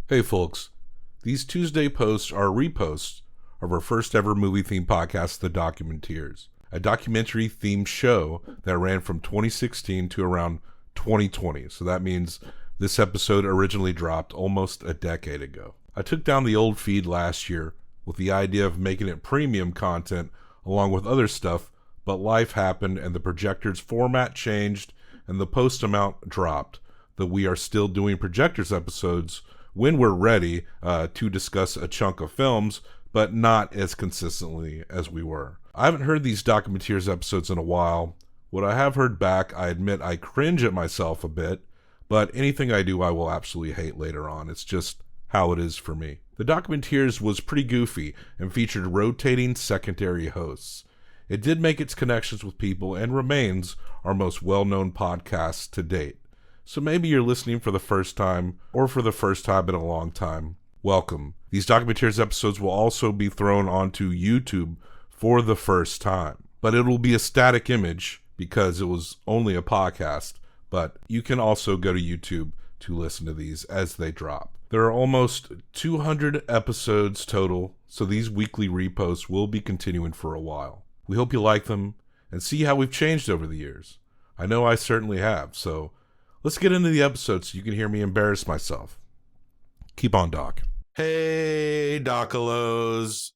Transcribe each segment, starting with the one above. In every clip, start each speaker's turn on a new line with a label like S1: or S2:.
S1: Hey folks, these Tuesday posts are reposts of our first ever movie-themed podcast, The Documenteers, a documentary-themed show that ran from 2016 to around 2020. So that means this episode originally dropped almost a decade ago. I took down the old feed last year with the idea of making it premium content along with other stuff, but life happened and the projector's format changed and the post amount dropped. Though we are still doing projectors episodes when we're ready to discuss a chunk of films, but not as consistently as we were. I haven't heard these Documenteers episodes in a while. What I have heard back, I admit I cringe at myself a bit, but anything I do I will absolutely hate later on. It's just how it is for me. The Documenteers was pretty goofy and featured rotating secondary hosts. It did make its connections with people and remains our most well-known podcast to date. So maybe you're listening for the first time or for the first time in a long time. Welcome. These Documenteers episodes will also be thrown onto YouTube for the first time, but it will be a static image because it was only a podcast, but you can also go to YouTube to listen to these as they drop. There are almost 200 episodes total, so these weekly reposts will be continuing for a while. We hope you like them and see how we've changed over the years. I know I certainly have, so let's get into the episode so you can hear me embarrass myself. Keep on, Doc.
S2: Hey, Doculos.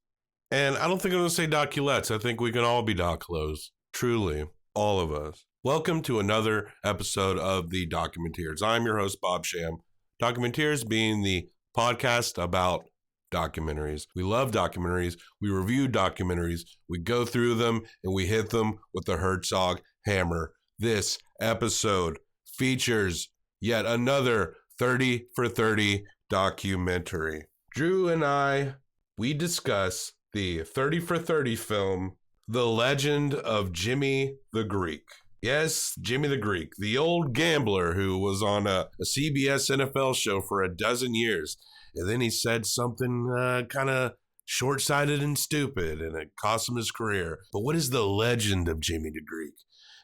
S2: And I don't think I'm going to say Doculettes. I think we can all be Doculos. Truly, all of us. Welcome to another episode of The Documenteers. I'm your host, Bob Sham. Documenteers being the podcast about documentaries. We love documentaries. We review documentaries. We go through them and we hit them with the Herzog hammer. This episode features yet another 30 for 30 documentary. Drew and I, we discuss the 30 for 30 film, The Legend of Jimmy the Greek. Yes, Jimmy the Greek, the old gambler who was on a CBS NFL show for a dozen years. And then he said something kind of short-sighted and stupid, and it cost him his career. But what is the legend of Jimmy the Greek?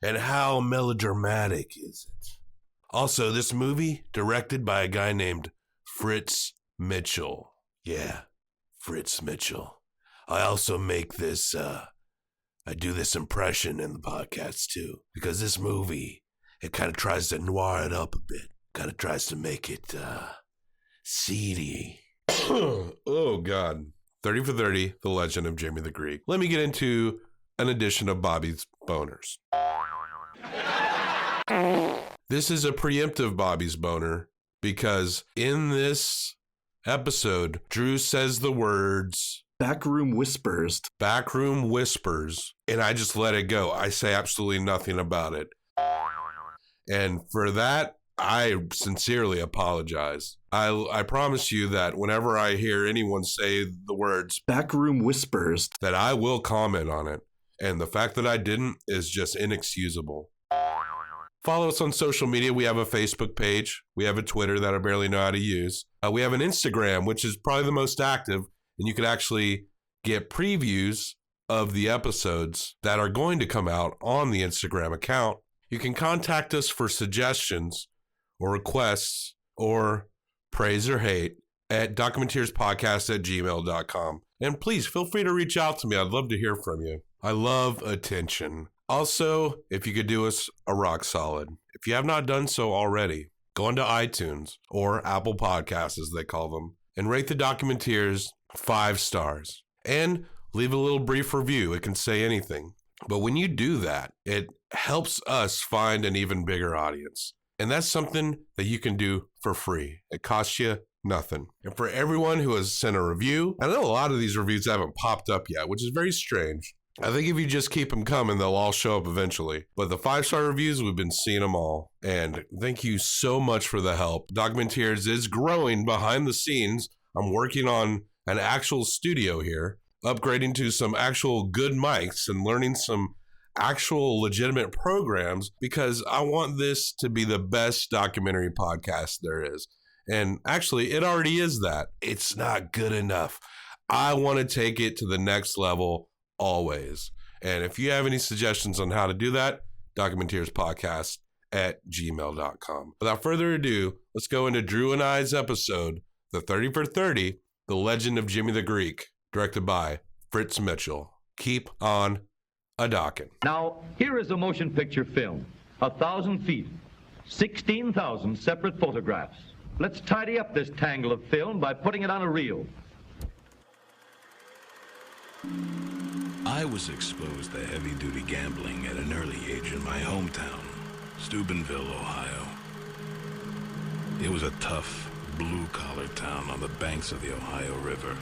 S2: And how melodramatic is it? Also, this movie, directed by a guy named Fritz Mitchell. Yeah, Fritz Mitchell. I also make this, I do this impression in the podcast too, because this movie, it kind of tries to noir it up a bit. Kind of tries to make it, seedy. Oh, God. 30 for 30, The Legend of Jimmy the Greek. Let me get into an edition of Bobby's Boners. This is a preemptive Bobby's Boner because in this episode, Drew says the words
S3: Backroom Whispers.
S2: Backroom Whispers, and I just let it go. I say absolutely nothing about it. And for that, I sincerely apologize. I promise you that whenever I hear anyone say the words
S3: Backroom Whispers,
S2: that I will comment on it. And the fact that I didn't is just inexcusable. Follow us on social media. We have a Facebook page. We have a Twitter that I barely know how to use. We have an Instagram, which is probably the most active. And you can actually get previews of the episodes that are going to come out on the Instagram account. You can contact us for suggestions or requests or praise or hate at documenteerspodcast@gmail.com. And please feel free to reach out to me. I'd love to hear from you. I love attention. Also, if you could do us a rock solid, if you have not done so already, go into iTunes or Apple Podcasts as they call them and rate the Documenteers 5 stars and leave a little brief review. It can say anything. But when you do that, it helps us find an even bigger audience. And that's something that you can do for free. It costs you nothing. And for everyone who has sent a review, I know a lot of these reviews haven't popped up yet, which is very strange. I think if you just keep them coming, they'll all show up eventually. But the 5-star reviews, we've been seeing them all. And thank you so much for the help. Documenteers is growing behind the scenes. I'm working on an actual studio here, upgrading to some actual good mics and learning some actual legitimate programs because I want this to be the best documentary podcast there is. And actually, it already is that. It's not good enough. I want to take it to the next level always. And if you have any suggestions on how to do that, documenteerspodcast@gmail.com. Without further ado, let's go into Drew and I's episode, The 30 for 30, The Legend of Jimmy the Greek, directed by Fritz Mitchell. Keep on a-docking.
S4: Now, here is a motion picture film. 1,000 feet, 16,000 separate photographs. Let's tidy up this tangle of film by putting it on a reel.
S5: I was exposed to heavy-duty gambling at an early age in my hometown, Steubenville, Ohio. It was a tough, blue-collar town on the banks of the Ohio River.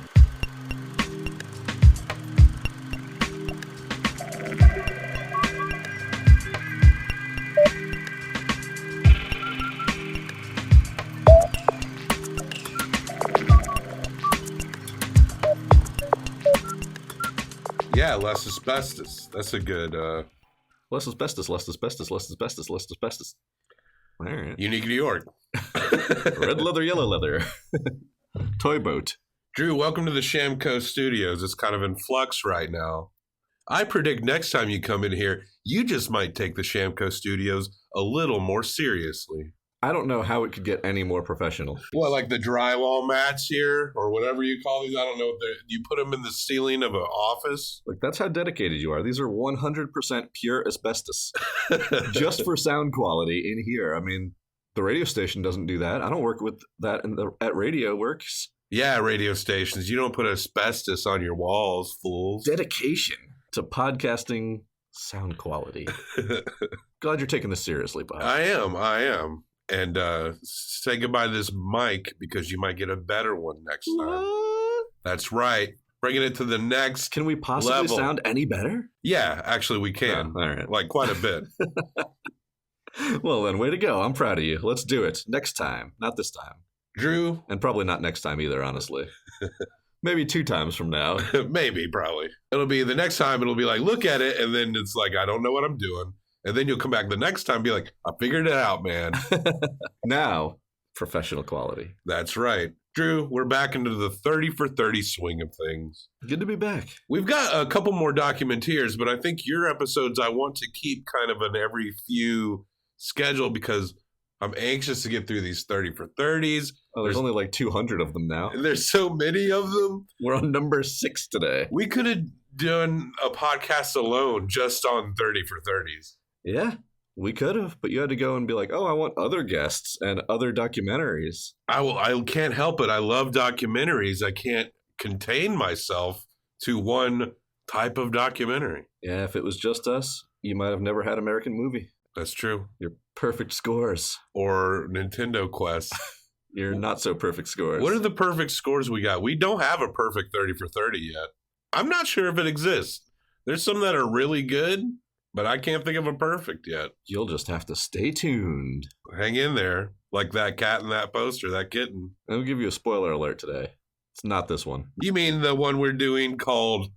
S2: Yeah, less asbestos. That's a good
S3: Less asbestos, less asbestos, less asbestos, less asbestos. All right.
S2: Unique New York.
S3: Red leather, yellow leather. Toy boat.
S2: Drew, welcome to the Shamco Studios. It's kind of in flux right now. I predict next time you come in here, you just might take the Shamco Studios a little more seriously.
S3: I don't know how it could get any more professional.
S2: What, like the drywall mats here, or whatever you call these? I don't know. You put them in the ceiling of an office?
S3: Like, that's how dedicated you are. These are 100% pure asbestos. Just for sound quality in here. I mean, the radio station doesn't do that. I don't work with that at Radio Works.
S2: Yeah, radio stations. You don't put asbestos on your walls, fools.
S3: Dedication to podcasting sound quality. Glad you're taking this seriously, Bob.
S2: I am. And say goodbye to this mic because you might get a better one next time.
S3: What?
S2: That's right. Bringing it to the next
S3: Can we possibly
S2: level.
S3: sound any better?
S2: Yeah, actually we can.
S3: Oh, all right.
S2: Like quite a bit.
S3: Well, then, way to go. I'm proud of you. Let's do it. Next time. Not this time.
S2: Drew?
S3: And probably not next time either, honestly. Maybe 2 times from now.
S2: Maybe, probably. It'll be the next time, it'll be like, look at it, and then it's like, I don't know what I'm doing. And then you'll come back the next time and be like, I figured it out, man.
S3: Now, professional quality.
S2: That's right. Drew, we're back into the 30 for 30 swing of things.
S3: Good to be back.
S2: We've got a couple more documenteers, but I think your episodes I want to keep kind of an every few schedule because I'm anxious to get through these 30 for 30s.
S3: Oh, there's only like 200 of them now.
S2: There's so many of them.
S3: We're on number 6 today.
S2: We could have done a podcast alone just on 30 for 30s.
S3: Yeah, we could have, but you had to go and be like, oh, I want other guests and other documentaries.
S2: I can't help it. I love documentaries. I can't contain myself to one type of documentary.
S3: Yeah, if it was just us, you might have never had American Movie.
S2: That's true.
S3: Your perfect scores.
S2: Or Nintendo Quest.
S3: Your not so perfect scores.
S2: What are the perfect scores we got? We don't have a perfect 30 for 30 yet. I'm not sure if it exists. There's some that are really good, but I can't think of a perfect yet.
S3: You'll just have to stay tuned.
S2: Hang in there, like that cat in that poster, that kitten.
S3: I'll give you a spoiler alert today. It's not this one.
S2: You mean the one we're doing called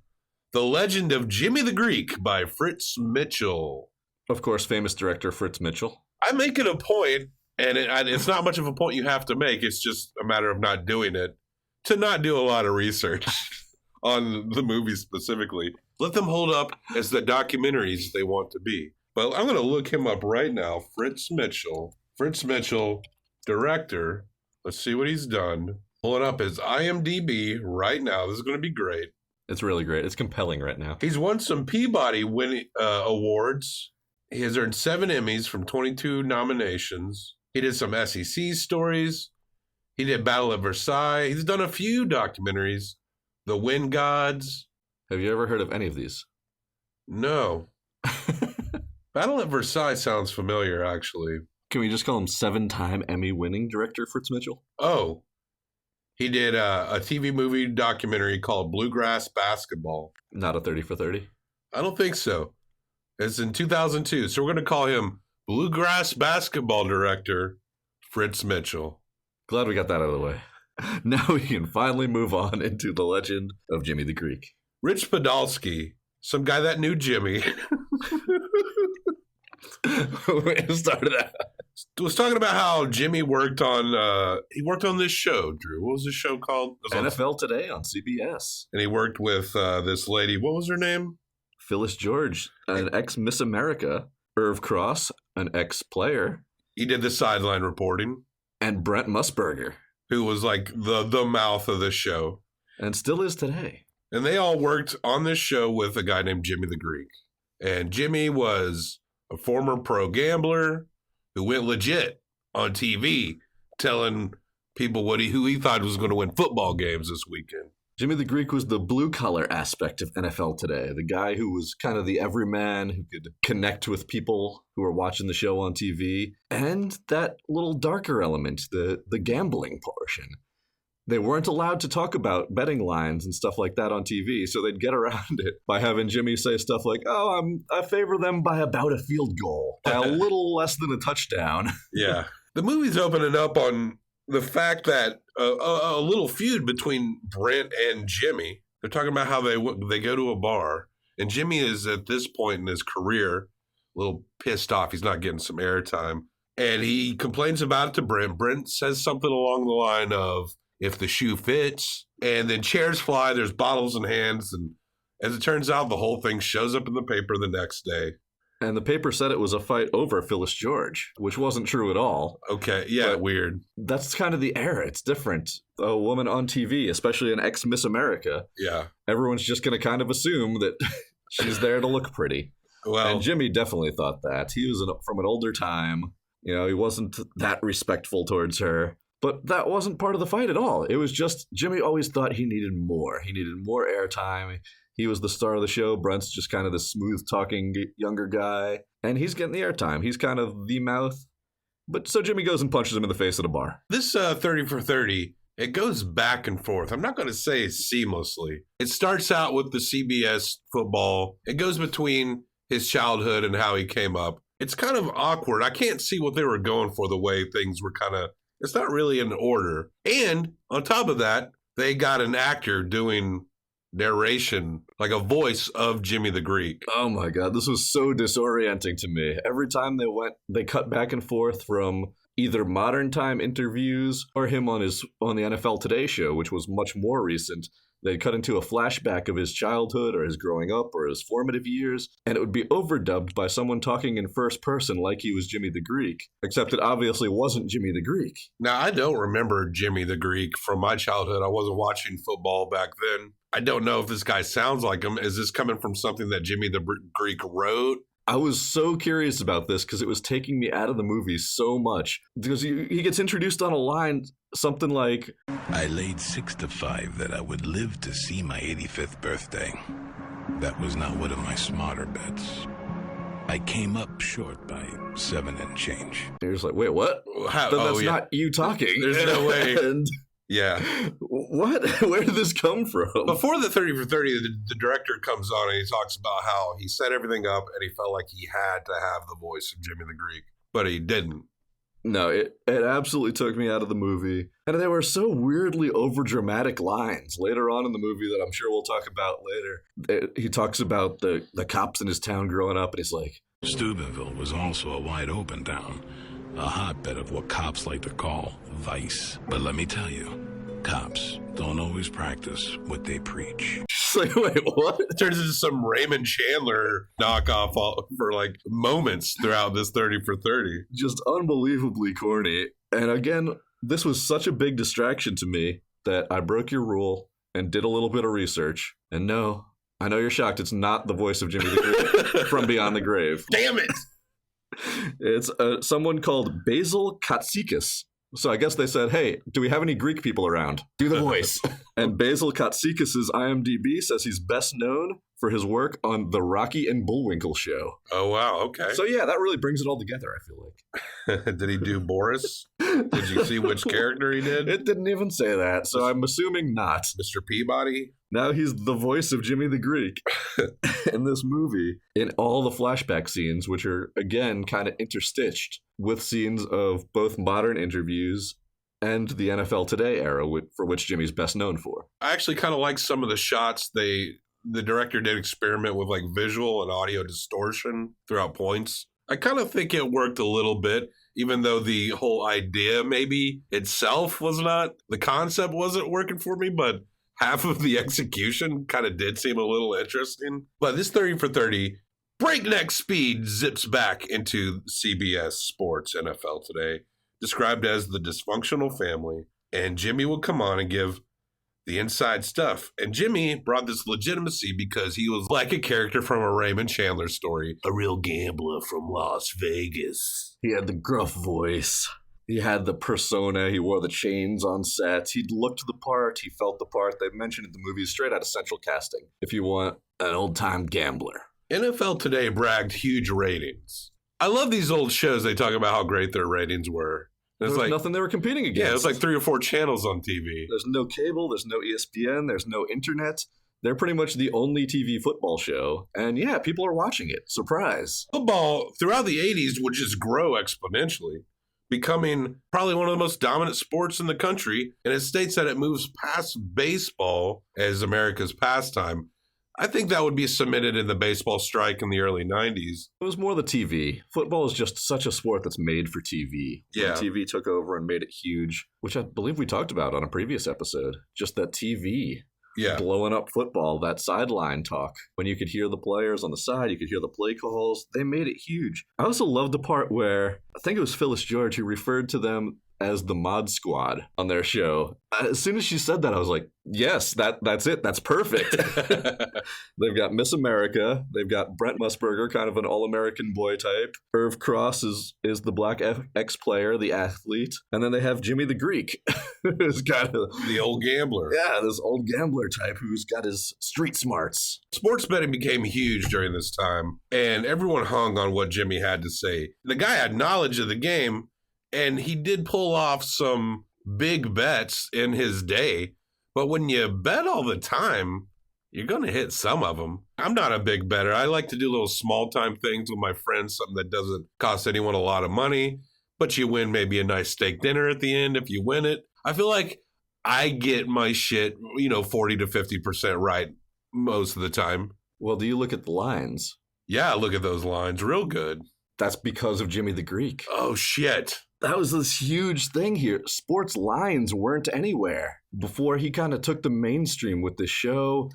S2: The Legend of Jimmy the Greek by Fritz Mitchell.
S3: Of course, famous director Fritz Mitchell.
S2: I make it a point, and it's not much of a point you have to make. It's just a matter of not doing it, to not do a lot of research on the movie specifically. Let them hold up as the documentaries they want to be. But I'm going to look him up right now. Fritz Mitchell, director. Let's see what he's done. Pulling up his IMDb right now. This is going to be great.
S3: It's really great. It's compelling right now.
S2: He's won some Peabody awards. He has earned 7 Emmys from 22 nominations. He did some SEC stories. He did Battle of Versailles. He's done a few documentaries. The Wind Gods.
S3: Have you ever heard of any of these?
S2: No. Battle at Versailles sounds familiar, actually.
S3: Can we just call him 7-time Emmy-winning director Fritz Mitchell?
S2: Oh. He did a TV movie documentary called Bluegrass Basketball.
S3: Not a 30 for 30?
S2: I don't think so. It's in 2002, so we're going to call him Bluegrass Basketball Director Fritz Mitchell.
S3: Glad we got that out of the way. Now we can finally move on into the legend of Jimmy the Greek.
S2: Rich Podolsky, some guy that knew Jimmy.
S3: Started out.
S2: Was talking about how Jimmy worked on this show, Drew. What was this show called?
S3: NFL Today on CBS.
S2: And he worked with this lady. What was her name?
S3: Phyllis George, an ex-Miss America. Irv Cross, an ex-player.
S2: He did the sideline reporting.
S3: And Brent Musburger.
S2: who was like the mouth of the show.
S3: And still is today.
S2: And they all worked on this show with a guy named Jimmy the Greek. And Jimmy was a former pro gambler who went legit on TV telling people who he thought was going to win football games this weekend.
S3: Jimmy the Greek was the blue-collar aspect of NFL Today, the guy who was kind of the everyman who could connect with people who were watching the show on TV, and that little darker element, the gambling portion. They weren't allowed to talk about betting lines and stuff like that on TV, so they'd get around it by having Jimmy say stuff like, I favor them by about a field goal, by a little less than a touchdown.
S2: Yeah. The movie's opening up on the fact that a little feud between Brent and Jimmy. They're talking about how they go to a bar, and Jimmy is at this point in his career a little pissed off. He's not getting some airtime, and he complains about it to Brent. Brent says something along the line of, if the shoe fits, and then chairs fly, there's bottles in hands, and as it turns out, the whole thing shows up in the paper the next day.
S3: And the paper said it was a fight over Phyllis George, which wasn't true at all.
S2: Okay, yeah,
S3: But
S2: weird.
S3: that's kind of the era. It's different. A woman on TV, especially an ex-Miss America,
S2: Yeah.
S3: everyone's just going to kind of assume that she's there to look pretty.
S2: Well,
S3: And Jimmy definitely thought that. He was from an older time. You know, he wasn't that respectful towards her. But that wasn't part of the fight at all. It was just Jimmy always thought he needed more. He needed more airtime. He was the star of the show. Brent's just kind of the smooth-talking younger guy. And he's getting the airtime. He's kind of the mouth. But so Jimmy goes and punches him in the face at a bar.
S2: this 30 for 30, it goes back and forth. I'm not going to say seamlessly. It starts out with the CBS football. It goes between his childhood and how he came up. It's kind of awkward. I can't see what they were going for, the way things were kind of, it's not really in order. And on top of that, they got an actor doing narration, like a voice of Jimmy the Greek.
S3: Oh my God, this was so disorienting to me. Every time they cut back and forth from either modern time interviews or him on the NFL Today show, which was much more recent. They'd cut into a flashback of his childhood or his growing up or his formative years, and it would be overdubbed by someone talking in first person like he was Jimmy the Greek, except it obviously wasn't Jimmy the Greek.
S2: Now, I don't remember Jimmy the Greek from my childhood. I wasn't watching football back then. I don't know if this guy sounds like him. Is this coming from something that Jimmy the Greek wrote?
S3: I was so curious about this because it was taking me out of the movie so much. Because he gets introduced on a line, something like,
S5: I laid 6 to 5 that I would live to see my 85th birthday. That was not one of my smarter bets. I came up short by 7 and change.
S3: you're just like, wait, what?
S2: How,
S3: Then that's
S2: yeah.
S3: not you talking.
S2: There's no way.
S3: And
S2: Yeah.
S3: what? Where did this come from?
S2: Before the 30 for 30, the director comes on and he talks about how he set everything up and he felt like he had to have the voice of Jimmy the Greek, but he didn't.
S3: No, it absolutely took me out of the movie. And there were so weirdly overdramatic lines later on in the movie that I'm sure we'll talk about later. He talks about the cops in his town growing up, and he's like,
S5: Steubenville was also a wide open town, a hotbed of what cops like to call vice. But let me tell you, cops don't always practice what they preach.
S3: just like, wait, what?
S2: It turns into some Raymond Chandler knockoff for like moments throughout this 30 for 30.
S3: Just unbelievably corny. And again, this was such a big distraction to me that I broke your rule and did a little bit of research. And no, I know you're shocked. It's not the voice of Jimmy the Greek from Beyond the Grave.
S2: Damn it!
S3: It's someone called Basil Katsikis. So I guess they said, hey, do we have any Greek people around? Do the voice. And Basil Katsikis' IMDb says he's best known for his work on The Rocky and Bullwinkle Show.
S2: Oh, wow. Okay.
S3: So yeah, that really brings it all together, I feel like.
S2: Did he do Boris? Did you see which character he did?
S3: It didn't even say that, so I'm assuming not.
S2: Mr. Peabody?
S3: Now he's the voice of Jimmy the Greek in this movie, in all the flashback scenes, which are, again, kind of interstitched with scenes of both modern interviews and the NFL Today era, for which Jimmy's best known for.
S2: I actually kind of like some of the shots. The director did experiment with like visual and audio distortion throughout points. I kind of think it worked a little bit, even though the whole idea maybe itself was not, the concept wasn't working for me, but half of the execution kind of did seem a little interesting. But this 30 for 30, breakneck speed zips back into CBS Sports NFL Today, described as the dysfunctional family. and Jimmy would come on and give the inside stuff. And Jimmy brought this legitimacy because he was like a character from a Raymond Chandler story, a real gambler from Las Vegas.
S3: He had the gruff voice. He had the persona. He wore the chains on set. He looked the part. He felt the part. They mentioned in the movie straight out of Central Casting. If you want an old-time gambler.
S2: NFL Today bragged huge ratings. I love these old shows. They talk about how great their ratings were.
S3: There was nothing they were competing against.
S2: Yeah, it was like 3 or 4 channels on TV.
S3: There's no cable. There's no ESPN. There's no internet. They're pretty much the only TV football show. And yeah, people are watching it. Surprise.
S2: Football throughout the 80s would just grow exponentially, becoming probably one of the most dominant sports in the country. And it states that it moves past baseball as America's pastime. I think that would be cemented in the baseball strike in the early 90s.
S3: It was more the TV. Football is just such a sport that's made for TV.
S2: Yeah.
S3: When TV took over and made it huge, which I believe we talked about on a previous episode. Just that TV.
S2: Yeah.
S3: Blowing up football, that sideline talk. When you could hear the players on the side, you could hear the play calls. They made it huge. I also loved the part where, I think it was Phyllis George who referred to them as the Mod Squad on their show. As soon as she said that, I was like, yes, that's it. That's perfect. They've got Miss America. They've got Brent Musburger, kind of an all-American boy type. Irv Cross is the black ex-player, the athlete. And then they have Jimmy the Greek, who's got
S2: the old gambler.
S3: Yeah, this old gambler type who's got his street smarts.
S2: Sports betting became huge during this time, and everyone hung on what Jimmy had to say. The guy had knowledge of the game, and he did pull off some big bets in his day. But when you bet all the time, you're going to hit some of them. I'm not a big bettor. I like to do little small time things with my friends, something that doesn't cost anyone a lot of money, but you win maybe a nice steak dinner at the end if you win it. I feel like I get my shit, 40 to 50% right most of the time.
S3: Well, do you look at the lines?
S2: Yeah, look at those lines. Real good.
S3: That's because of Jimmy the Greek.
S2: Oh, shit.
S3: That was this huge thing here. Sports lines weren't anywhere before he kind of took the mainstream with the show,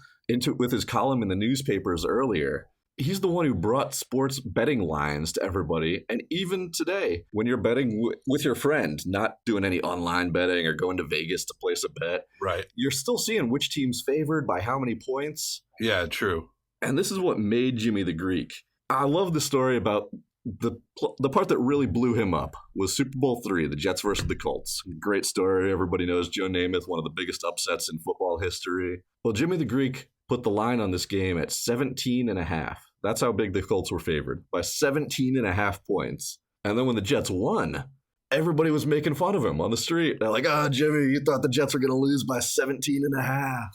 S3: with his column in the newspapers earlier. He's the one who brought sports betting lines to everybody. And even today, when you're betting with your friend, not doing any online betting or going to Vegas to place a bet,
S2: right,
S3: you're still seeing which team's favored by how many points.
S2: Yeah, true.
S3: And this is what made Jimmy the Greek. I love the story about the part that really blew him up was Super Bowl III, the Jets versus the Colts. Great story. Everybody knows Joe Namath, one of the biggest upsets in football history. Well, Jimmy the Greek put the line on this game at 17.5. That's how big the Colts were favored, by 17.5 points. And then when the Jets won, everybody was making fun of him on the street. They're like, Jimmy, you thought the Jets were going to lose by 17.5.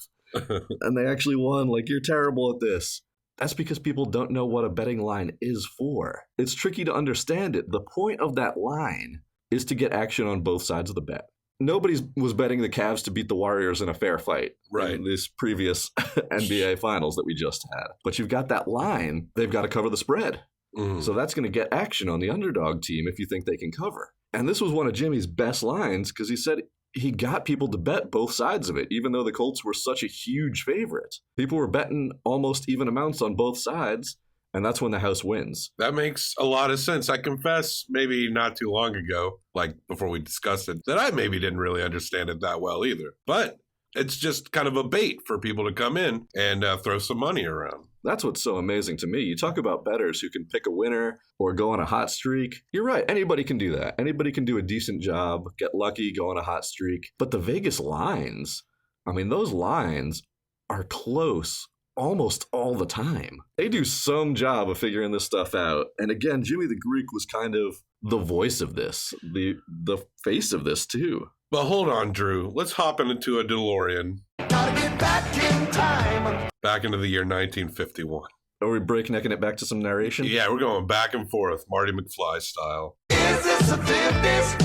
S3: And they actually won. Like, you're terrible at this. That's because people don't know what a betting line is for. It's tricky to understand it. The point of that line is to get action on both sides of the bet. Nobody was betting the Cavs to beat the Warriors in a fair fight.
S2: Right.
S3: In this previous NBA finals that we just had. But you've got that line, they've got to cover the spread.
S2: Mm.
S3: So that's going to get action on the underdog team if you think they can cover. And this was one of Jimmy's best lines because he said he got people to bet both sides of it, even though the Colts were such a huge favorite. People were betting almost even amounts on both sides, and that's when the house wins.
S2: That makes a lot of sense. I confess, maybe not too long ago, like before we discussed it, that I maybe didn't really understand it that well either. But it's just kind of a bait for people to come in and throw some money around.
S3: That's what's so amazing to me. You talk about bettors who can pick a winner or go on a hot streak. You're right. Anybody can do that. Anybody can do a decent job, get lucky, go on a hot streak. But the Vegas lines, those lines are close almost all the time. They do some job of figuring this stuff out. And again, Jimmy the Greek was kind of the voice of this, the face of this too.
S2: But hold on, Drew. Let's hop into a DeLorean.
S6: Gotta get back in time.
S2: Back into the year 1951.
S3: Are we breaknecking it back to some narration?
S2: Yeah, we're going back and forth, Marty McFly style.
S6: Is this a 50s?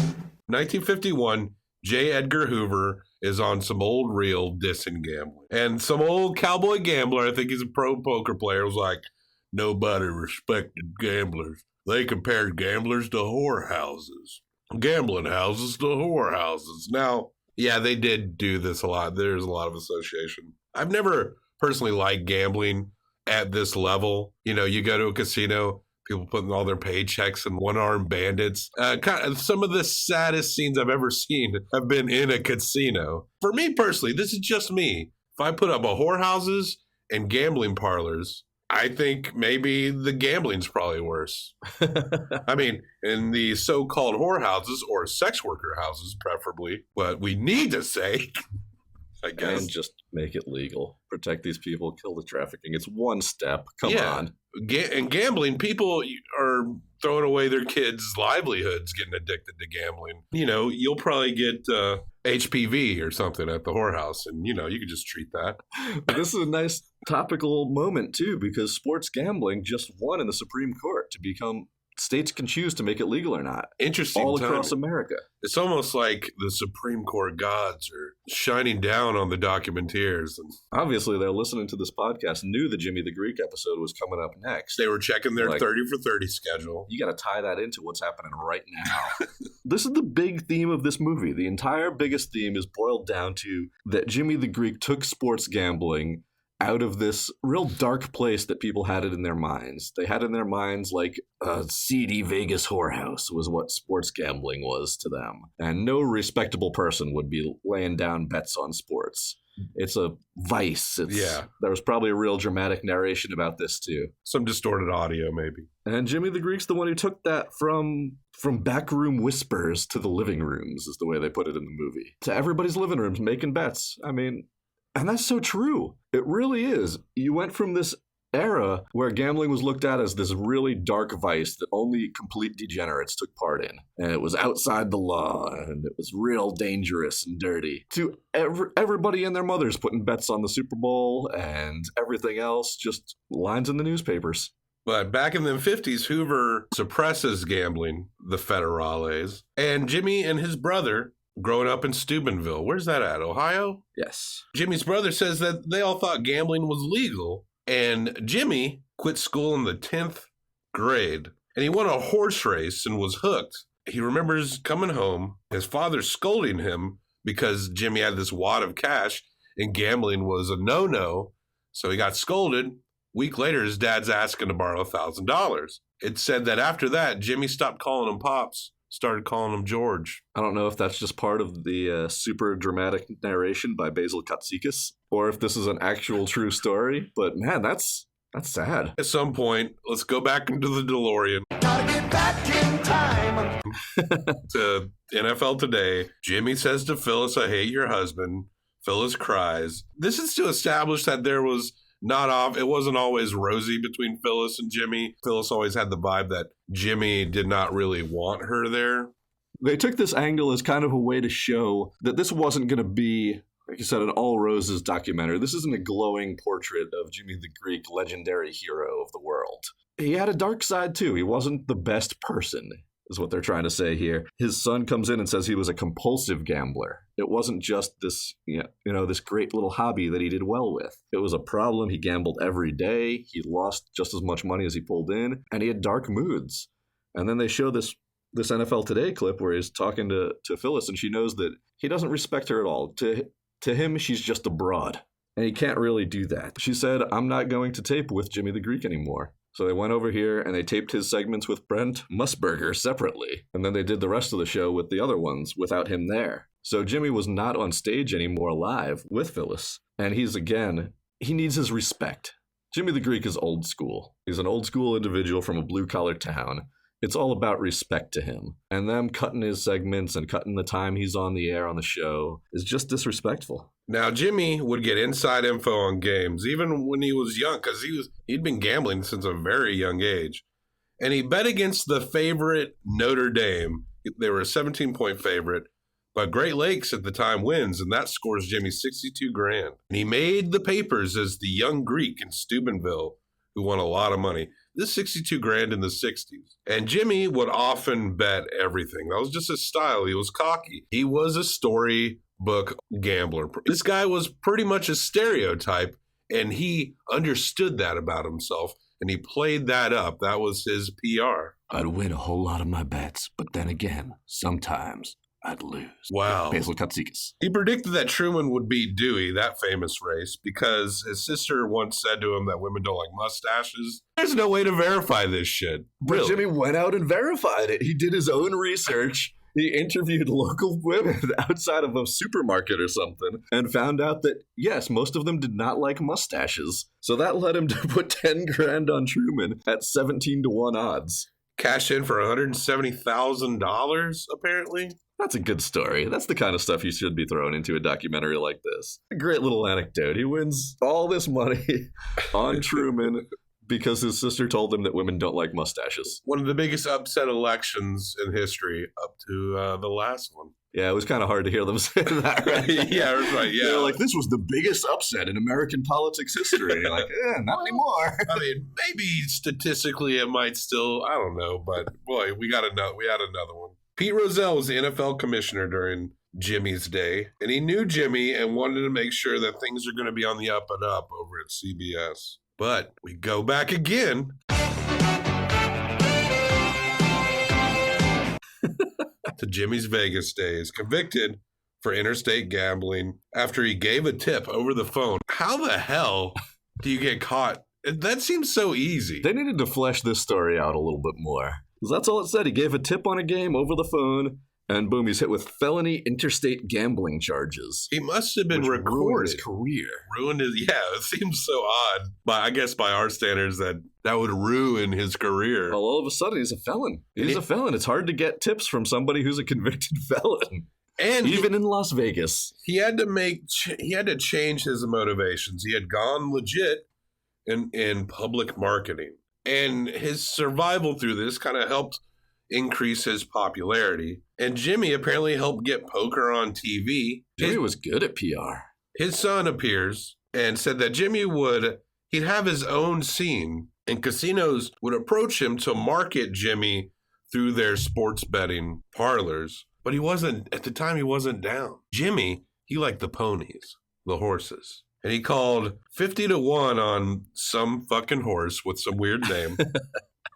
S2: 1951, J. Edgar Hoover is on some old reel dissing gambling. And some old cowboy gambler, I think he's a pro poker player, was like, nobody respected gamblers. They compared gamblers to whorehouses. Gambling houses to whorehouses. Now, yeah, they did do this a lot. There's a lot of association. I've never personally liked gambling at this level. You go to a casino, People putting all their paychecks in one-armed bandits. Some of the saddest scenes I've ever seen have been in a casino. For me personally, this is just me. If I put up a whorehouses and gambling parlors, I think maybe the gambling's probably worse. I mean, in the so-called whorehouses or sex worker houses, preferably, but we need to say, I guess.
S3: And just make it legal. Protect these people, kill the trafficking. It's one step. Come on.
S2: And gambling, people are throwing away their kids' livelihoods getting addicted to gambling. You know, you'll probably get HPV or something at the whorehouse, and, you know, you can just treat that.
S3: But this is a nice topical moment, too, because sports gambling just won in the Supreme Court to become states can choose to make it legal or not.
S2: Interesting.
S3: All across America.
S2: It's almost like the Supreme Court gods are shining down on the Documenteers. And
S3: obviously, they're listening to this podcast, knew the Jimmy the Greek episode was coming up next.
S2: They were checking their 30 for 30 schedule.
S3: You got to tie that into what's happening right now. This is the big theme of this movie. The entire biggest theme is boiled down to that Jimmy the Greek took sports gambling out of this real dark place that people had it in their minds. They had in their minds like a seedy Vegas whorehouse was what sports gambling was to them. And no respectable person would be laying down bets on sports. It's a vice. There was probably a real dramatic narration about this too.
S2: Some distorted audio maybe.
S3: And Jimmy the Greek's the one who took that from backroom whispers to the living rooms, is the way they put it in the movie. To everybody's living rooms making bets. I mean, and that's so true. It really is. You went from this era where gambling was looked at as this really dark vice that only complete degenerates took part in. And it was outside the law, and it was real dangerous and dirty. To everybody and their mothers putting bets on the Super Bowl and everything else, just lines in the newspapers.
S2: But back in the 50s, Hoover suppresses gambling, the federales. And Jimmy and his brother, growing up in Steubenville. Where's that at? Ohio?
S3: Yes.
S2: Jimmy's brother says that they all thought gambling was legal. And Jimmy quit school in the 10th grade. And he won a horse race and was hooked. He remembers coming home, his father scolding him because Jimmy had this wad of cash and gambling was a no-no. So he got scolded. Week later, his dad's asking to borrow $1,000. It said that after that, Jimmy stopped calling him Pops, started calling him George.
S3: I don't know if that's just part of the super dramatic narration by Basil Katsikas, or if this is an actual true story. But man, that's sad.
S2: At some point, let's go back into the DeLorean.
S6: Gotta get back in time.
S2: To NFL Today, Jimmy says to Phyllis, "I hate your husband." Phyllis cries. This is to establish that there was it wasn't always rosy between Phyllis and Jimmy. Phyllis always had the vibe that Jimmy did not really want her there.
S3: They took this angle as kind of a way to show that this wasn't going to be, like you said, an all roses documentary. This isn't a glowing portrait of Jimmy the Greek, legendary hero of the world. He had a dark side too. He wasn't the best person, is what they're trying to say here. His son comes in and says he was a compulsive gambler. It wasn't just this, this great little hobby that he did well with. It was a problem. He gambled every day. He lost just as much money as he pulled in, and he had dark moods. And then they show this NFL Today clip where he's talking to Phyllis, and she knows that he doesn't respect her at all. To him, she's just a broad, and he can't really do that. She said, "I'm not going to tape with Jimmy the Greek anymore." So they went over here and they taped his segments with Brent Musburger separately. And then they did the rest of the show with the other ones without him there. So Jimmy was not on stage anymore live with Phyllis. And he needs his respect. Jimmy the Greek is old school. He's an old school individual from a blue collar town. It's all about respect to him. And them cutting his segments and cutting the time he's on the air on the show is just disrespectful.
S2: Now, Jimmy would get inside info on games, even when he was young, because he'd been gambling since a very young age. And he bet against the favorite Notre Dame. They were a 17-point favorite. But Great Lakes at the time wins, and that scores Jimmy $62,000. And he made the papers as the young Greek in Steubenville, who won a lot of money. This $62,000 in the 60s. And Jimmy would often bet everything. That was just his style. He was cocky. He was a storybook gambler. This guy was pretty much a stereotype, and he understood that about himself, and he played that up. That was his PR.
S3: I'd win a whole lot of my bets, but then again, sometimes I'd lose.
S2: Wow.
S3: Basil Katsikas.
S2: He predicted that Truman would beat Dewey, that famous race, because his sister once said to him that women don't like mustaches. There's no way to verify this shit.
S3: But
S2: Really?
S3: Jimmy went out and verified it. He did his own research. He interviewed local women outside of a supermarket or something and found out that, yes, most of them did not like mustaches. So that led him to put 10 grand on Truman at 17-1 odds.
S2: Cashed in for $170,000, apparently.
S3: That's a good story. That's the kind of stuff you should be throwing into a documentary like this. A great little anecdote. He wins all this money on Truman because his sister told him that women don't like mustaches.
S2: One of the biggest upset elections in history up to the last one.
S3: Yeah, it was kind of hard to hear them say that, right?
S2: Yeah, right. Yeah.
S3: They were like, this was the biggest upset in American politics history. You're like, not anymore.
S2: I mean, maybe statistically it might still, I don't know, but boy, we had another one. Pete Rozelle was the NFL commissioner during Jimmy's day, and he knew Jimmy and wanted to make sure that things are going to be on the up and up over at CBS. But we go back again to Jimmy's Vegas days, convicted for interstate gambling after he gave a tip over the phone. How the hell do you get caught? That seems so easy.
S3: They needed to flesh this story out a little bit more. Because that's all it said. He gave a tip on a game over the phone, and boom, he's hit with felony interstate gambling charges.
S2: He must have been
S3: ruined
S2: recorded.
S3: his career.
S2: Ruined his, yeah, it seems so odd. But I guess by our standards that would ruin his career.
S3: Well, all of a sudden, he's a felon. He's a felon. It's hard to get tips from somebody who's a convicted felon.
S2: And
S3: even in Las Vegas.
S2: He had to change his motivations. He had gone legit in public marketing. And his survival through this kind of helped increase his popularity. And Jimmy apparently helped get poker on TV.
S3: Jimmy was good at PR.
S2: His son appears and said that he'd have his own scene, and casinos would approach him to market Jimmy through their sports betting parlors. But at the time he wasn't down. Jimmy, he liked the ponies, the horses. And he called 50-1 on some fucking horse with some weird name.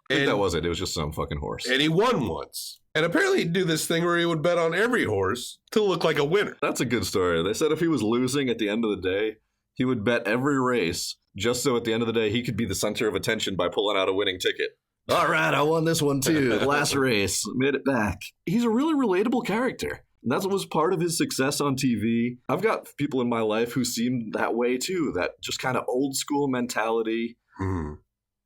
S3: And that wasn't. It was just some fucking horse.
S2: And he won once. And apparently he'd do this thing where he would bet on every horse to look like a winner.
S3: That's a good story. They said if he was losing at the end of the day, he would bet every race just so at the end of the day he could be the center of attention by pulling out a winning ticket. All right, I won this one too. The last race. Made it back. He's a really relatable character. And that's what was part of his success on TV. I've got people in my life who seem that way too, that just kind of old school mentality.
S2: Mm.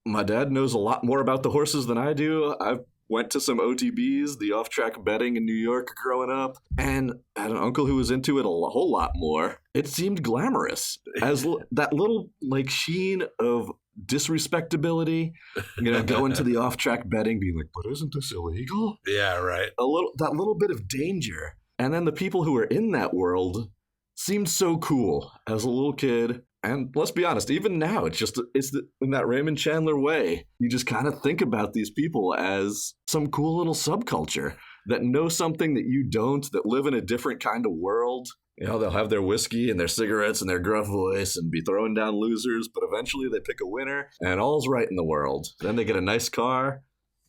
S3: My dad knows a lot more about the horses than I do. I went to some OTBs, the off-track betting in New York growing up, and I had an uncle who was into it a whole lot more. It seemed glamorous. As that little sheen of disrespectability, going to the off-track betting, being like, but isn't this illegal?
S2: Yeah, right.
S3: That little bit of danger. And then the people who are in that world seemed so cool as a little kid. And let's be honest, even now, it's in that Raymond Chandler way. You just kind of think about these people as some cool little subculture that know something that you don't, that live in a different kind of world. They'll have their whiskey and their cigarettes and their gruff voice and be throwing down losers, but eventually they pick a winner and all's right in the world. Then they get a nice car.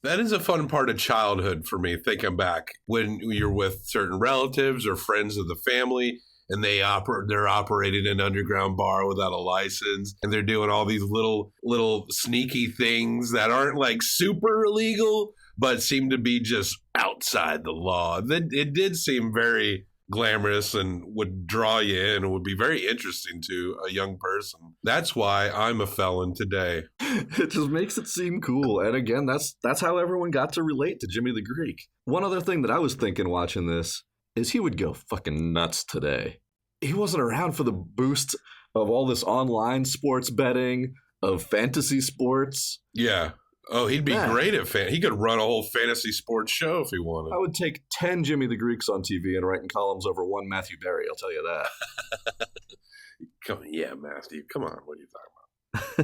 S2: That is a fun part of childhood for me, thinking back when you're with certain relatives or friends of the family and they're operating an underground bar without a license and they're doing all these little sneaky things that aren't super illegal, but seem to be just outside the law. It did seem very glamorous and would draw you in and would be very interesting to a young person. That's why I'm a felon today.
S3: It just makes it seem cool. And again, that's how everyone got to relate to Jimmy the Greek. One other thing that I was thinking watching this is he would go fucking nuts today. He wasn't around for the boost of all this online sports betting, of fantasy sports.
S2: Yeah. Oh, he'd be great at he could run a whole fantasy sports show if he wanted.
S3: I would take 10 Jimmy the Greeks on TV and write in columns over one Matthew Berry, I'll tell you that.
S2: Yeah, Matthew, come on, what are you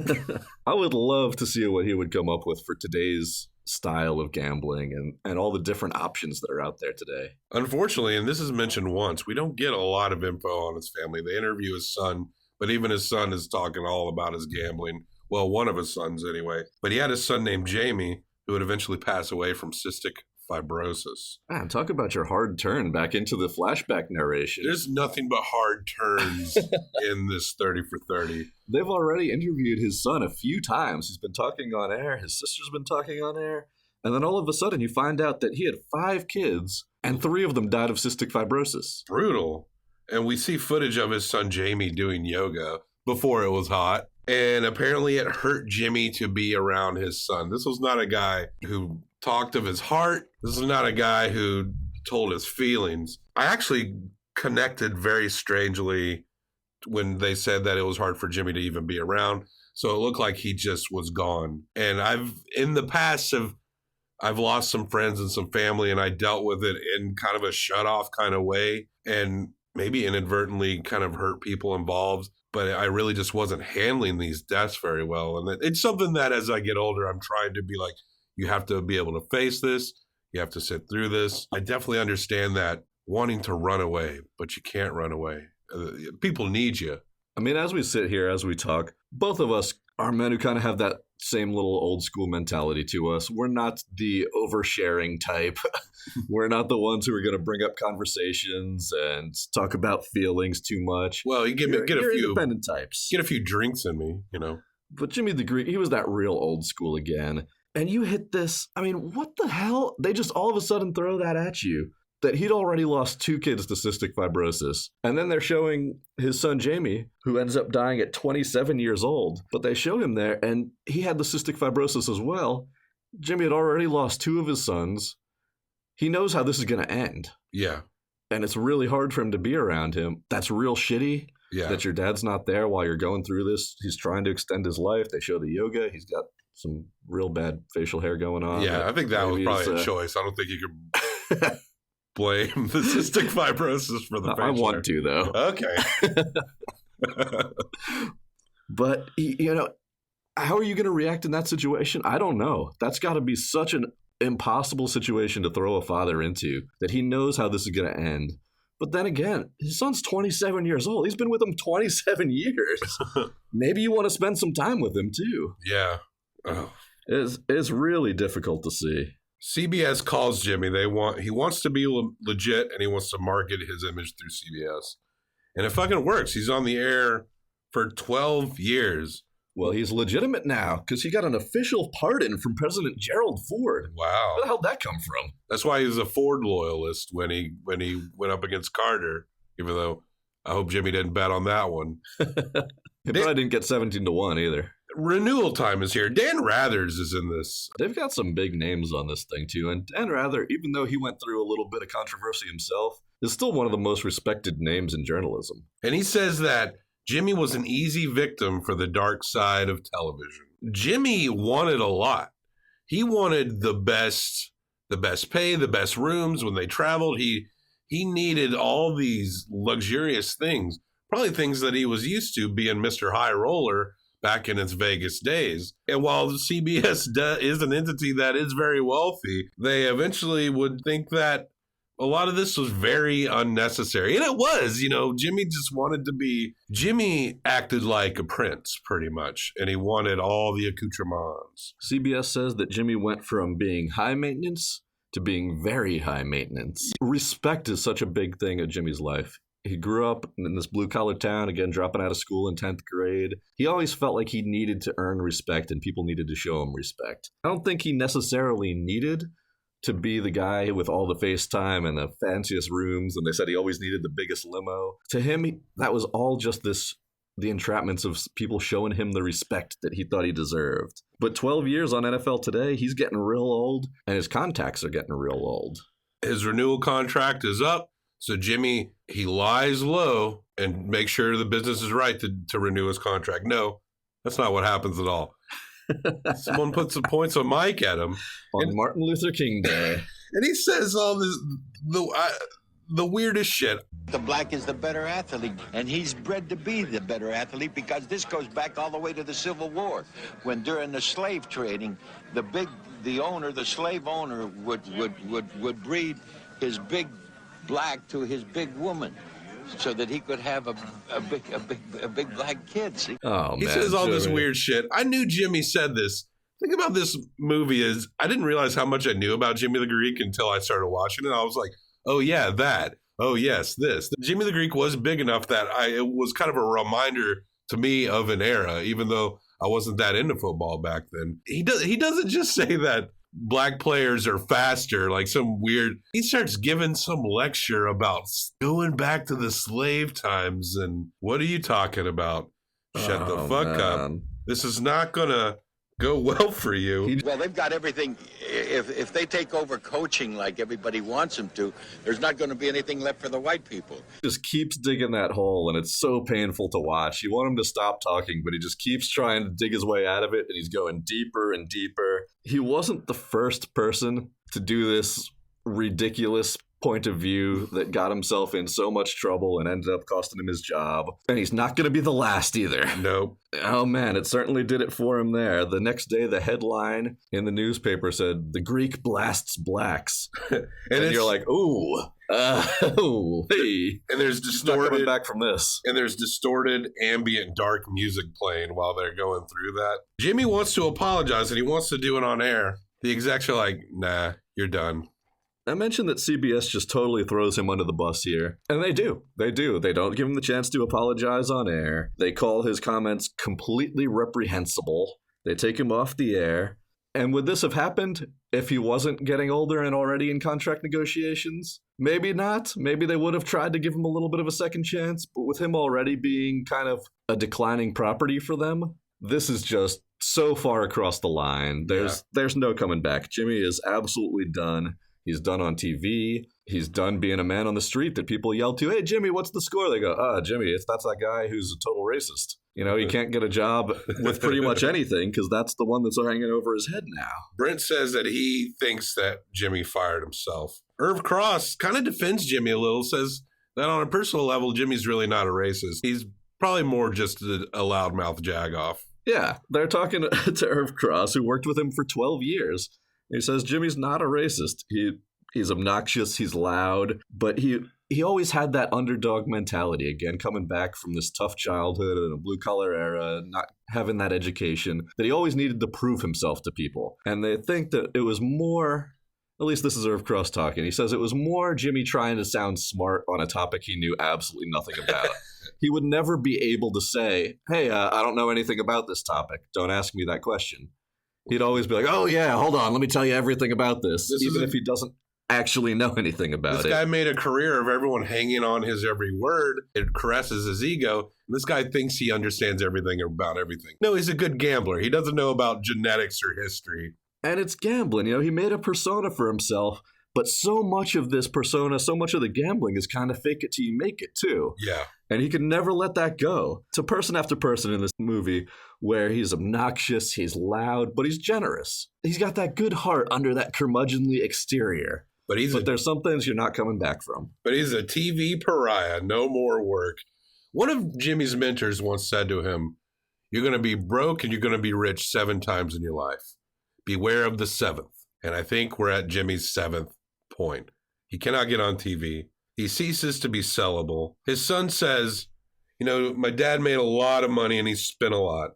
S2: talking about?
S3: I would love to see what he would come up with for today's style of gambling and all the different options that are out there today.
S2: Unfortunately, and this is mentioned once, we don't get a lot of info on his family. They interview his son, but even his son is talking all about his gambling. Well, one of his sons anyway. But he had a son named Jamie who would eventually pass away from cystic fibrosis.
S3: Man, talk about your hard turn back into the flashback narration.
S2: There's nothing but hard turns in this 30 for 30.
S3: They've already interviewed his son a few times. He's been talking on air. His sister's been talking on air. And then all of a sudden you find out that he had 5 kids and 3 of them died of cystic fibrosis.
S2: Brutal. And we see footage of his son Jamie doing yoga before it was hot. And apparently it hurt Jimmy to be around his son. This was not a guy who talked of his heart. This is not a guy who told his feelings. I actually connected very strangely when they said that it was hard for Jimmy to even be around. So it looked like he just was gone. And in the past, I've lost some friends and some family, and I dealt with it in kind of a shut-off kind of way and maybe inadvertently kind of hurt people involved. But I really just wasn't handling these deaths very well. And it's something that as I get older, I'm trying to be like, you have to be able to face this. You have to sit through this. I definitely understand that wanting to run away, but you can't run away. People need you.
S3: I mean, as we sit here, as we talk, both of us are men who kind of have that same little old school mentality to us. We're not the oversharing type. We're not the ones who are going to bring up conversations and talk about feelings too much.
S2: Well, you're a few
S3: independent types.
S2: Get a few drinks in me, you know.
S3: But Jimmy the Greek, he was that real old school again. And you hit this. I mean, what the hell? They just all of a sudden throw that at you. That he'd already lost 2 kids to cystic fibrosis. And then they're showing his son Jamie, who ends up dying at 27 years old. But they show him there, and he had the cystic fibrosis as well. Jimmy had already lost 2 of his sons. He knows how this is going to end.
S2: Yeah.
S3: And it's really hard for him to be around him. That's real shitty.
S2: Yeah.
S3: That your dad's not there while you're going through this. He's trying to extend his life. They show the yoga. He's got some real bad facial hair going on.
S2: Yeah, I think that was probably a choice. I don't think you could blame the cystic fibrosis for the facial
S3: I want
S2: hair.
S3: to, though.
S2: Okay.
S3: But, you know, how are you going to react in that situation? I don't know. That's got to be such an impossible situation to throw a father into, that he knows how this is going to end. But then again, his son's 27 years old. He's been with him 27 years. Maybe you want to spend some time with him, too.
S2: Yeah. Oh.
S3: It's really difficult to see.
S2: CBS calls Jimmy. He wants to be legit, and he wants to market his image through CBS. And it fucking works. He's on the air for 12 years.
S3: Well, he's legitimate now because he got an official pardon from President Gerald Ford.
S2: Wow.
S3: Where the hell did that come from?
S2: That's why he was a Ford loyalist when he went up against Carter, even though I hope Jimmy didn't bet on that one.
S3: He probably didn't get 17-1 either.
S2: Renewal time is here. Dan Rathers is in this.
S3: They've got some big names on this thing, too. And Dan Rather, even though he went through a little bit of controversy himself, is still one of the most respected names in journalism.
S2: And he says that Jimmy was an easy victim for the dark side of television. Jimmy wanted a lot. He wanted the best pay, the best rooms when they traveled. He needed all these luxurious things, probably things that he was used to being Mr. High Roller back in its Vegas days. And while CBS is an entity that is very wealthy, they eventually would think that a lot of this was very unnecessary. And it was, Jimmy acted like a prince pretty much, and he wanted all the accoutrements.
S3: CBS says that Jimmy went from being high maintenance to being very high maintenance. Respect is such a big thing in Jimmy's life. He grew up in this blue-collar town, again, dropping out of school in 10th grade. He always felt like he needed to earn respect and people needed to show him respect. I don't think he necessarily needed to be the guy with all the FaceTime and the fanciest rooms, and they said he always needed the biggest limo. To him, that was all just the entrapments of people showing him the respect that he thought he deserved. But 12 years on NFL Today, he's getting real old, and his contacts are getting real old.
S2: His renewal contract is up. So Jimmy, he lies low and makes sure the business is right to renew his contract. No, that's not what happens at all. Someone puts some points on Mike at him.
S3: On Martin Luther King Day.
S2: And he says all this, the weirdest shit.
S7: The black is the better athlete, and he's bred to be the better athlete because this goes back all the way to the Civil War, when during the slave trading, the slave owner would breed his big black to his big woman, so that he could have a big black kid. See?
S3: Oh, man.
S2: He says all this weird shit. I knew Jimmy said this thing about this movie is I didn't realize how much I knew about Jimmy the Greek until I started watching it. I was like, oh yeah, that. Oh yes, this. Jimmy the Greek was big enough that it was kind of a reminder to me of an era, even though I wasn't that into football back then. He doesn't just say that black players are faster, like some weird. He starts giving some lecture about going back to the slave times, and what are you talking about? Shut the fuck up. This is not gonna go well for you.
S7: Well, they've got everything. If they take over coaching like everybody wants them to, there's not going to be anything left for the white people.
S3: Just keeps digging that hole, and it's so painful to watch. You want him to stop talking, but he just keeps trying to dig his way out of it, and he's going deeper and deeper. He wasn't the first person to do this ridiculous point of view that got himself in so much trouble and ended up costing him his job. And he's not going to be the last either.
S2: Nope.
S3: Oh man, it certainly did it for him there. The next day, the headline in the newspaper said, "The Greek blasts blacks." and you're like, ooh. Hey.
S2: And there's distorted,
S3: not coming back from this.
S2: And there's distorted ambient dark music playing while they're going through that. Jimmy wants to apologize and he wants to do it on air. The execs are like, nah, you're done.
S3: I mentioned that CBS just totally throws him under the bus here. And they do. They do. They don't give him the chance to apologize on air. They call his comments completely reprehensible. They take him off the air. And would this have happened if he wasn't getting older and already in contract negotiations? Maybe not. Maybe they would have tried to give him a little bit of a second chance. But with him already being kind of a declining property for them, this is just so far across the line. There's no coming back. Jimmy is absolutely done. He's done on TV. He's done being a man on the street that people yell to, "Hey, Jimmy, what's the score?" They go, Jimmy, that's that guy who's a total racist. You know, he can't get a job with pretty much anything because that's the one that's hanging over his head now.
S2: Brent says that he thinks that Jimmy fired himself. Irv Cross kind of defends Jimmy a little, says that on a personal level, Jimmy's really not a racist. He's probably more just a loudmouth jagoff.
S3: Yeah, they're talking to Irv Cross, who worked with him for 12 years. He says Jimmy's not a racist. He's obnoxious, he's loud, but he always had that underdog mentality, again, coming back from this tough childhood in a blue-collar era, not having that education, that he always needed to prove himself to people. And they think that it was more, at least this is Irv Cross talking, he says it was more Jimmy trying to sound smart on a topic he knew absolutely nothing about. He would never be able to say, hey, I don't know anything about this topic. Don't ask me that question. He'd always be like, oh, yeah, hold on, let me tell you everything about this, even if he doesn't actually know anything about it.
S2: This guy made a career of everyone hanging on his every word. It caresses his ego. This guy thinks he understands everything about everything. No, he's a good gambler. He doesn't know about genetics or history.
S3: And it's gambling. You know, he made a persona for himself, but so much of this persona, so much of the gambling is kind of fake it till you make it, too.
S2: Yeah.
S3: And he could never let that go. It's a person after person in this movie where he's obnoxious, he's loud, but he's generous. He's got that good heart under that curmudgeonly exterior. But there's some things you're not coming back from.
S2: But he's a TV pariah. No more work. One of Jimmy's mentors once said to him, you're going to be broke and you're going to be rich 7 times in your life. Beware of the 7th. And I think we're at Jimmy's 7th point. He cannot get on TV. He ceases to be sellable. His son says, you know, my dad made a lot of money and he spent a lot.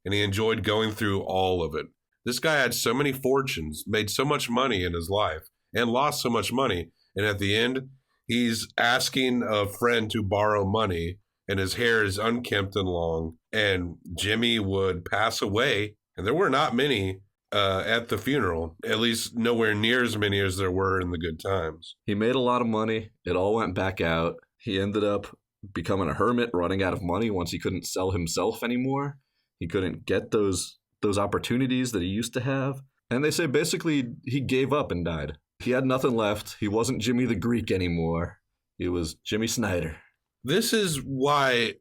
S2: And he enjoyed going through all of it. This guy had so many fortunes, made so much money in his life, and lost so much money. And at the end, he's asking a friend to borrow money, and his hair is unkempt and long. And Jimmy would pass away, and there were not many at the funeral, at least nowhere near as many as there were in the good times.
S3: He made a lot of money. It all went back out. He ended up becoming a hermit, running out of money once he couldn't sell himself anymore. He couldn't get those opportunities that he used to have. And they say basically he gave up and died. He had nothing left. He wasn't Jimmy the Greek anymore. He was Jimmy Snyder.
S2: This is why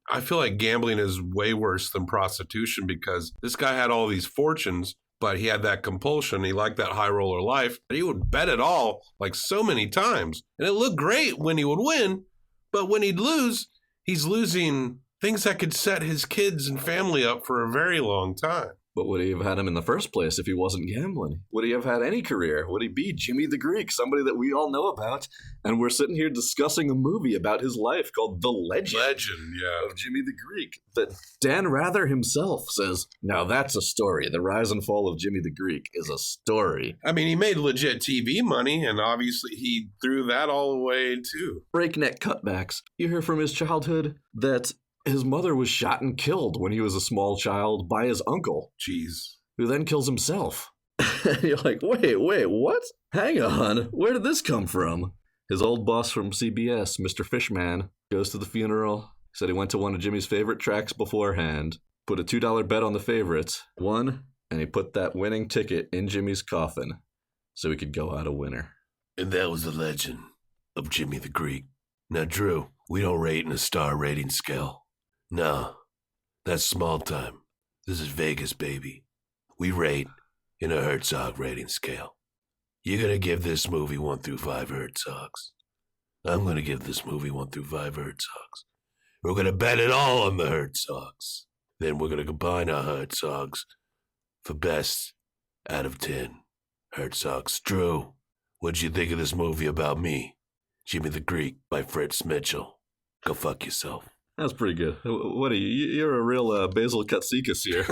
S2: I feel like gambling is way worse than prostitution, because this guy had all these fortunes, but he had that compulsion. He liked that high roller life. He would bet it all like so many times. And it looked great when he would win, but when he'd lose, he's losing things that could set his kids and family up for a very long time.
S3: But would he have had him in the first place if he wasn't gambling? Would he have had any career? Would he be Jimmy the Greek, somebody that we all know about? And we're sitting here discussing a movie about his life called The Legend. Of Jimmy the Greek, that Dan Rather himself says, now that's a story. The rise and fall of Jimmy the Greek is a story.
S2: I mean, he made legit TV money, and obviously he threw that all away, too.
S3: Breakneck cutbacks. You hear from his childhood that his mother was shot and killed when he was a small child by his uncle.
S2: Jeez.
S3: Who then kills himself. You're like, wait, what? Hang on. Where did this come from? His old boss from CBS, Mr. Fishman, goes to the funeral. Said he went to one of Jimmy's favorite tracks beforehand. Put a $2 bet on the favorites. Won, and he put that winning ticket in Jimmy's coffin so he could go out a winner.
S5: And that was the legend of Jimmy the Greek. Now, Drew, we don't rate in a star rating scale. No, that's small time. This is Vegas, baby. We rate in a Herzog rating scale. You're going to give this movie 1 through 5 Herzogs. I'm going to give this movie 1 through 5 Herzogs. We're going to bet it all on the Herzogs. Then we're going to combine our Herzogs for best out of 10 Herzogs. Drew, what'd you think of this movie about me? Jimmy the Greek by Fritz Mitchell. Go fuck yourself.
S3: That's pretty good. What are you? You're a real Basil Katsikas here.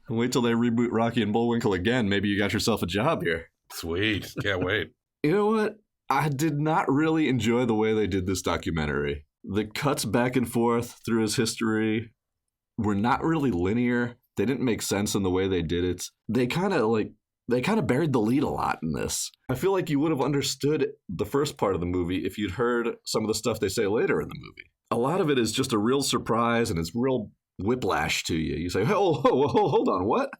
S3: Wait till they reboot Rocky and Bullwinkle again. Maybe you got yourself a job here.
S2: Sweet. Can't wait.
S3: You know what? I did not really enjoy the way they did this documentary. The cuts back and forth through his history were not really linear. They didn't make sense in the way they did it. They kind of buried the lead a lot in this. I feel like you would have understood the first part of the movie if you'd heard some of the stuff they say later in the movie. A lot of it is just a real surprise, and it's real whiplash to you. You say, oh, hold on, what?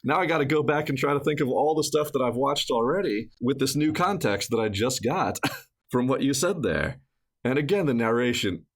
S3: Now I got to go back and try to think of all the stuff that I've watched already with this new context that I just got from what you said there. And again, the narration,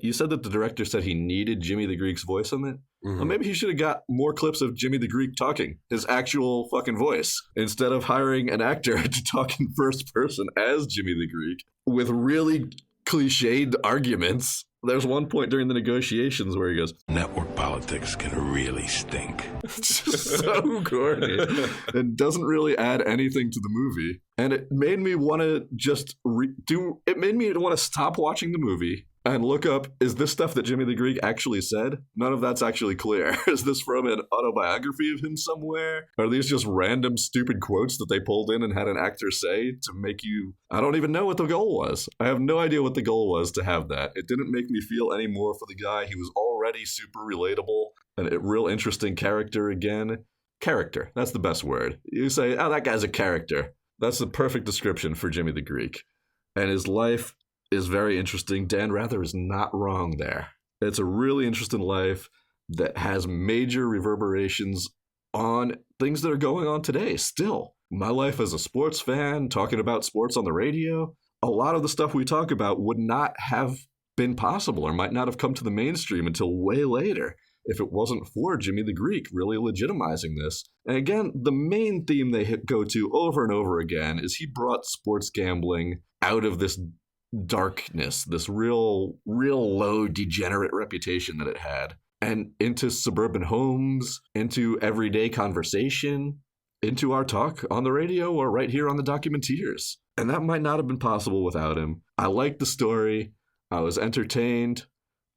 S3: you said that the director said he needed Jimmy the Greek's voice in it.
S2: Mm-hmm.
S3: Well, maybe he should have got more clips of Jimmy the Greek talking, his actual fucking voice, instead of hiring an actor to talk in first person as Jimmy the Greek with really cliched arguments. There's one point during the negotiations where he goes,
S5: Network politics can really stink.
S3: it's just so corny. It doesn't really add anything to the movie. And it made me want to just it made me want to stop watching the movie and look up, is this stuff that Jimmy the Greek actually said? None of that's actually clear. Is this from an autobiography of him somewhere? Are these just random stupid quotes that they pulled in and had an actor say to make you... I don't even know what the goal was. I have no idea what the goal was to have that. It didn't make me feel any more for the guy. He was already super relatable and a real interesting character again. Character, that's the best word. You say, oh, that guy's a character. That's the perfect description for Jimmy the Greek. And his life is very interesting. Dan Rather is not wrong there. It's a really interesting life that has major reverberations on things that are going on today still. My life as a sports fan, talking about sports on the radio, a lot of the stuff we talk about would not have been possible or might not have come to the mainstream until way later if it wasn't for Jimmy the Greek really legitimizing this. And again, the main theme they go to over and over again is he brought sports gambling out of this darkness, this real low degenerate reputation that it had, and into suburban homes, into everyday conversation, into our talk on the radio or right here on the Documenteers. And that might not have been possible without him. I liked the story. I was entertained.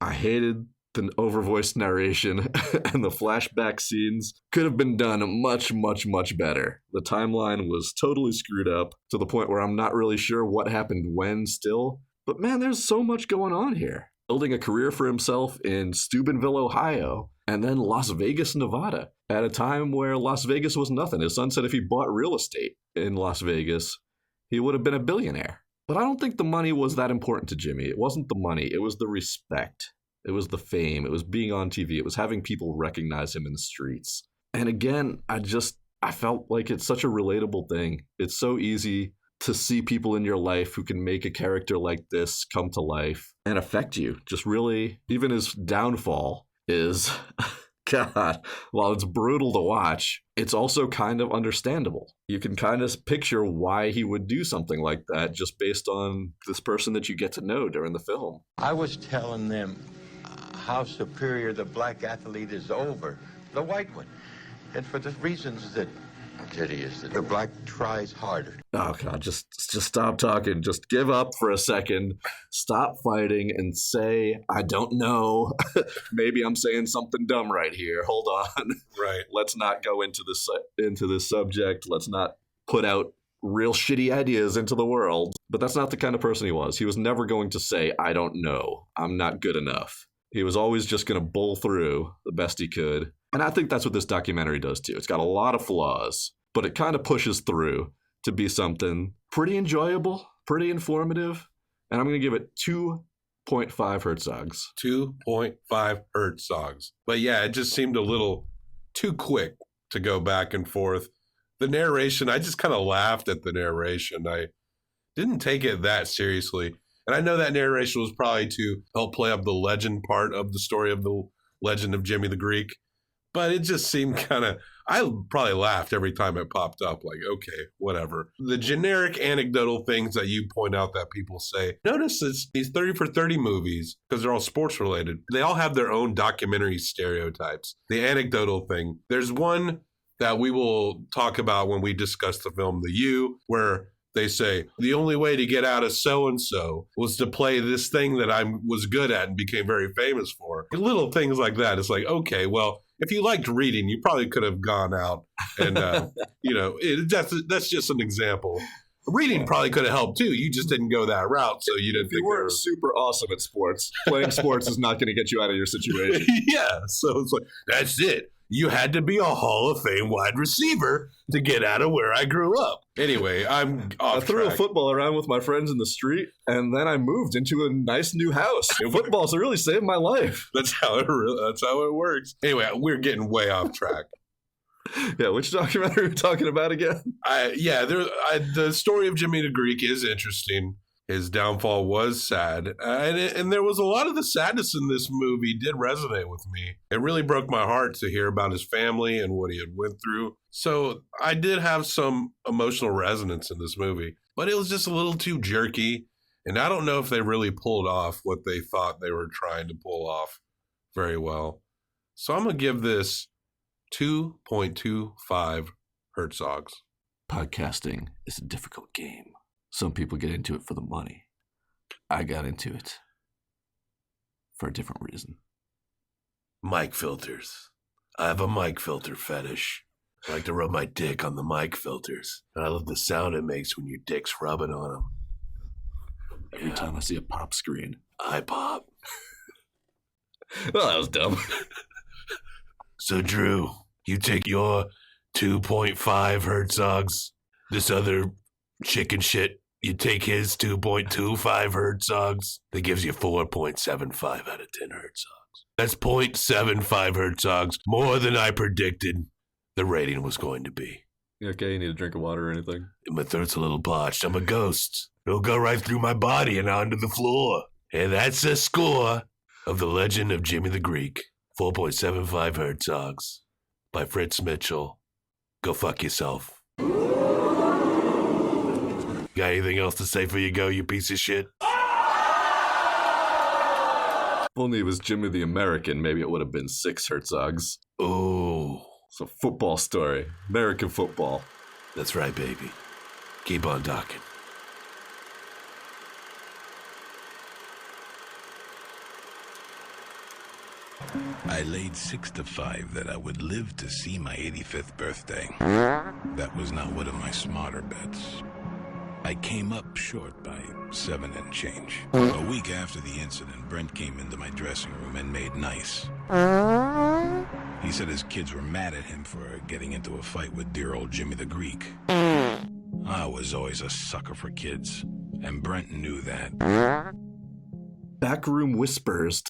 S3: I hated the overvoiced narration and the flashback scenes could have been done much, much, much better. The timeline was totally screwed up to the point where I'm not really sure what happened when still. But man, there's so much going on here. Building a career for himself in Steubenville, Ohio, and then Las Vegas, Nevada, at a time where Las Vegas was nothing. His son said if he bought real estate in Las Vegas, he would have been a billionaire. But I don't think the money was that important to Jimmy. It wasn't the money. It was the respect. It was the fame. It was being on TV. It was having people recognize him in the streets. And again, I felt like it's such a relatable thing. It's so easy to see people in your life who can make a character like this come to life and affect you. Just really, even his downfall is, God, while it's brutal to watch, it's also kind of understandable. You can kind of picture why he would do something like that just based on this person that you get to know during the film.
S7: I was telling them how superior the black athlete is over the white one. And for the reasons that Teddy is, that the black tries harder.
S3: Oh God, just stop talking. Just give up for a second. Stop fighting and say, I don't know. Maybe I'm saying something dumb right here. Hold on.
S2: Right.
S3: Let's not go into this subject. Let's not put out real shitty ideas into the world. But that's not the kind of person he was. He was never going to say, I don't know. I'm not good enough. He was always just going to bull through the best he could. And I think that's what this documentary does too. It's got a lot of flaws, but it kind of pushes through to be something pretty enjoyable, pretty informative. And I'm going to give it 2.5 Herzogs.
S2: 2.5 Herzogs. But yeah, it just seemed a little too quick to go back and forth. The narration, I just kind of laughed at the narration. I didn't take it that seriously. And I know that narration was probably to help play up the legend part of the story of the legend of Jimmy the Greek. But it just seemed kind of, I probably laughed every time it popped up, like, okay, whatever. The generic anecdotal things that you point out that people say, notice these 30 for 30 movies, because they're all sports related, they all have their own documentary stereotypes. The anecdotal thing, there's one that we will talk about when we discuss the film The U, where they say, the only way to get out of so-and-so was to play this thing that I was good at and became very famous for. Little things like that. It's like, okay, well, if you liked reading, you probably could have gone out and, that's just an example. Reading probably could have helped too. You just didn't go that route, so you didn't
S3: If you weren't super awesome at sports, playing sports is not going to get you out of your situation.
S2: Yeah, so it's like, that's it. You had to be a Hall of Fame wide receiver to get out of where I grew up. Anyway, I'm off
S3: I threw
S2: track.
S3: a football around with my friends in the street, and then I moved into a nice new house. Football's really saved my life.
S2: That's how it works. Anyway, we're getting way off track.
S3: Yeah, which documentary are we talking about again?
S2: The story of Jimmy the Greek is interesting. His downfall was sad. And there was a lot of the sadness in this movie did resonate with me. It really broke my heart to hear about his family and what he had went through. So I did have some emotional resonance in this movie, but it was just a little too jerky. And I don't know if they really pulled off what they thought they were trying to pull off very well. So I'm going to give this 2.25 Herzogs.
S3: Podcasting is a difficult game. Some people get into it for the money. I got into it for a different reason.
S2: Mic filters. I have a mic filter fetish. I like to rub my dick on the mic filters. And I love the sound it makes when your dick's rubbing on them.
S3: Every time I see a pop screen,
S2: I pop.
S3: Well, that was dumb.
S2: So, Drew, you take your 2.5 Herzogs. This other chicken shit, you take his 2.25 Herzogs. That gives you 4.75 out of 10 Herzogs. That's 0.75 Herzogs, more than I predicted the rating was going to be.
S3: You okay? You need a drink of water or anything?
S2: My throat's a little parched. I'm a ghost. It'll go right through my body and onto the floor. And that's the score of The Legend of Jimmy the Greek. 4.75 Herzogs by Fritz Mitchell. Go fuck yourself. Got anything else to say before you go, you piece of shit?
S3: If only it was Jimmy the American, maybe it would have been 6 Herzogs.
S2: Oh,
S3: It's a football story. American football.
S2: that's right, baby. Keep on talking.
S5: I laid 6 to 5 that I would live to see my 85th birthday. That was not one of my smarter bets. I came up short by 7 and change. A week after the incident, Brent came into my dressing room and made nice. He said his kids were mad at him for getting into a fight with dear old Jimmy the Greek. I was always a sucker for kids, and Brent knew that.
S3: Backroom whispers.